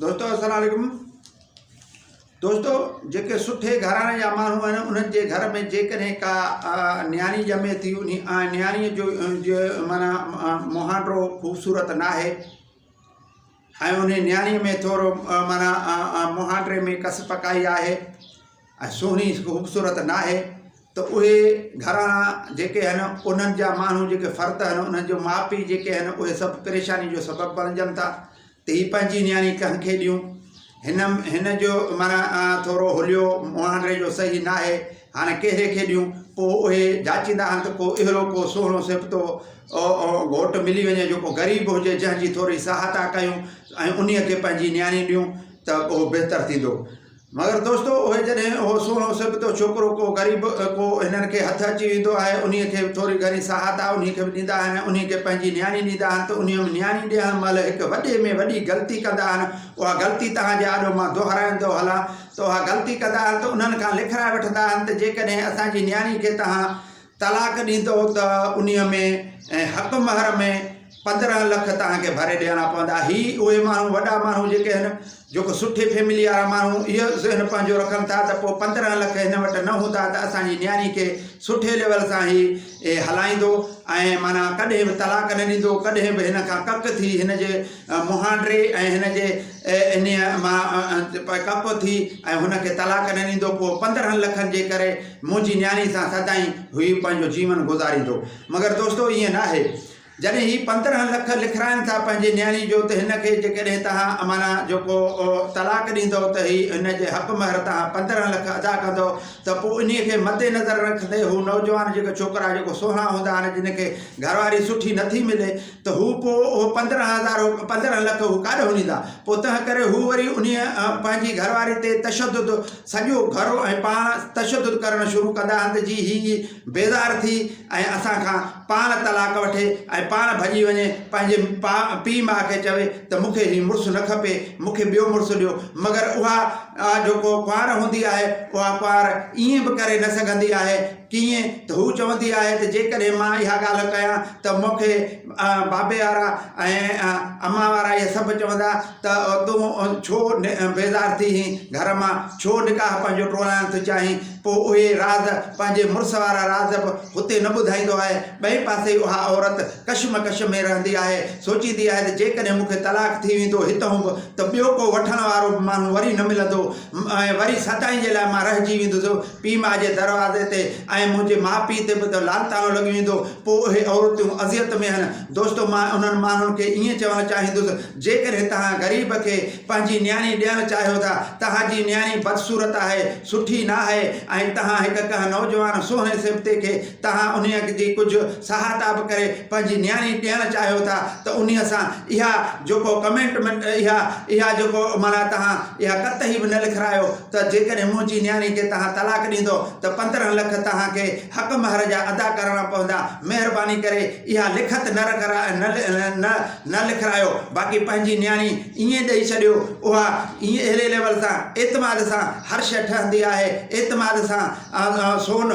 दोस्तों अस्सलाम वालेकुम। दोस्तों जेके सुठे घराणे जा माण्हू आहिनि उन्हनि जे घर में जेकॾहिं का न्याणी ॼमे थी उन न्याणीअ जो माना मुहांडो ख़ूबसूरत न आहे ऐं उन न्याणीअ में थोरो माना मुहांडे में कस पकाई आहे ऐं सुहिणी ख़ूबसूरत न आहे तो उहे घराणा जेके आहिनि उन्हनि जा माण्हू जेके फ़र्द आहिनि उन्हनि जो माउ पीउ जेके आहिनि उहे सभु परेशानी जो सबबु बणिजनि था त हीअ पंहिंजी न्याणी कंहिंखे ॾियूं। हिन जो माना थोरो हुलियो मुहांडे जो सही न आहे, हाणे कहिड़े खे ॾियूं। पोइ उहे जाचींदा आहिनि त को अहिड़ो को सुहिणो सिबतो घोटु मिली वञे जेको ग़रीब हुजे, जंहिंजी थोरी सहायता कयूं ऐं उन्हीअ खे पंहिंजी न्याणी ॾियूं त उहो बहितरु थींदो। मगर दोस्तों उहे जॾहिं उहो सुहिणो सिबतो छोकिरो को ग़रीब को हिननि खे हथु अची वेंदो आहे, उन्हीअ खे थोरी घणी सहायता उन्हीअ खे बि ॾींदा आहिनि, उन्हीअ खे पंहिंजी न्याणी ॾींदा आहिनि त उन न्याणी ॾियण महिल हिकु वॾे में वॾी ग़लती कंदा आहिनि। उहा ग़लती तव्हांजे आॾो मां दोहिराईंदो हलां त उहा ग़लती कंदा आहिनि त उन्हनि खां लिखाए वठंदा आहिनि त जेकॾहिं असांजी न्याणी खे तव्हां तलाक ॾींदो त उन्हीअ में हक़ महर में 15 लख तव्हांखे भरे ॾियणा पवंदा। ही उहे माण्हू वॾा माण्हू जेके आहिनि जेको सुठे फैमिली वारा माण्हू इहो ज़हन पंहिंजो रखनि था त पोइ 15 लख हिन वटि न हूंदा त असांजी न्याणी खे सुठे लेवल सां ई हलाईंदो ऐं माना कॾहिं बि तलाक न ॾींदो, कॾहिं बि हिन खां कक थी हिन जे मुहांडे ऐं हिन जे इन मां कप थी ऐं हुनखे तलाक न ॾींदो। पोइ 15 लखनि जे करे मुंहिंजी न्याणी सां सदाईं हुई पंहिंजो जीवन गुज़ारींदो। मगर दोस्तों ईअं न आहे। जॾहिं ही 15 लख लिखाइनि था पंहिंजे न्याणी जो त हिनखे जेकॾहिं तव्हां माना जेको तलाक ॾींदो त ही हिन जे हक़ महर तव्हां 15 लख अदा कंदो त पोइ इन्हीअ खे मद्देनज़र रखंदे हू नौजवान जेके छोकिरा जेको सुहिणा हूंदा आहिनि, जिनखे घरवारी सुठी नथी मिले त हू पोइ 15 लख हू काॾो ॾींदा। पोइ तंहिं करे हू वरी उन पंहिंजी घरवारी ते तशदुद सॼो घर ऐं पाण तशदुद करणु शुरू कंदा आहिनि त जी ही बेज़ार थी ऐं असांखां पाण तलाक वठे ऐं पाण भॼी वञे, पंहिंजे पीउ माउ खे चवे त मूंखे हीउ मुड़ुसु न खपे, मूंखे ॿियो मुड़ुसु ॾियो। मगर उहा जेको कुंवार हूंदी आहे उहा कुंवार ईअं बि करे न सघंदी आहे। कीअं त हू चवंदी आहे त जेकॾहिं मां इहा ॻाल्हि कयां त मूंखे बाबे वारा ऐं अम्मा वारा इहे सभु चवंदा त तूं छो बेज़ार थी घर मां, छो निकाह पंहिंजो टोड़ाइण थो चाहीं। पोइ उहे राज़ पंहिंजे मुड़ुस वारा राज़ बि हुते न ॿुधाईंदो आहे। ॿई पासे उहा औरत कशमकश में रहंदी आहे, सोचींदी आहे त जेकॾहिं मूंखे तलाक थी वेंदो हितां बि त ॿियो को वठण वारो माण्हू वरी न मिलंदो ऐं वरी सदाईं जे लाइ मां रहिजी वेंदुसि पीउ माउ जे दरवाज़े ते ऐं मुंहिंजे माउ पीउ ते बि त लानतानो लॻी वेंदो। पोइ उहे औरतूं अज़ियत में आहिनि। दोस्तों मां उन्हनि माण्हुनि खे ईअं चवणु चाहींदुसि, जेकॾहिं तव्हां ग़रीब खे पंहिंजी न्याणी ॾियणु चाहियो था, तव्हांजी न्याणी बदसूरत आहे, सुठी न आहे ऐं तव्हां हिकु कंहिं नौजवान सुहिणे सिबते खे तव्हां उन जी कुझु सहायता बि करे पंहिंजी न्याणी ॾियणु चाहियो था त उन सां इहा जेको कमेंटमेंट इहा जेको माना तव्हां इहा कतई बि न लिखायो त जेकॾहिं मुंहिंजी न्याणी खे तव्हां तलाक ॾींदो त 15 लख तव्हांखे हक़ महर जा अदा करणा पवंदा। महिरबानी करे इहा लिखत न लिखायो। बाक़ी पंहिंजी न्याणी ईअं ॾेई छॾियो, उहा ईअं अहिड़े लेवल सां एतमाद सां हर शइ ठहंदी आहे, एतमाद सां सोन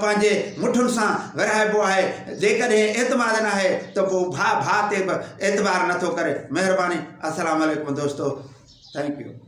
पंहिंजे मुठुनि सां विराइबो आहे। जेकॾहिं एतमाद न आहे त पोइ भाउ ते बि एतबार नथो करे। महिरबानी। अस्सलाम वालेकुम दोस्तों, थैंक यू।